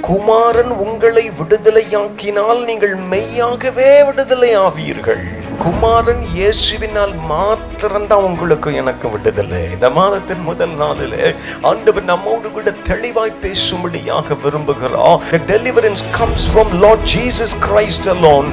குமாரன் உங்களை விடுதலையாக்கினால் நீங்கள் மெய்யாகவே விடுதலை ஆவீர்கள். குமாரன் இயேசுவினால் மாத்திரம்தான் உங்களுக்கு எனக்கு விடுதலை. இந்த மாதத்தின் முதல் நாளில் ஆண்டவர் நம்மோடு கூட தெளிவாய் பேசும்படியாக விரும்புகிறார். The deliverance comes from Lord Jesus Christ alone.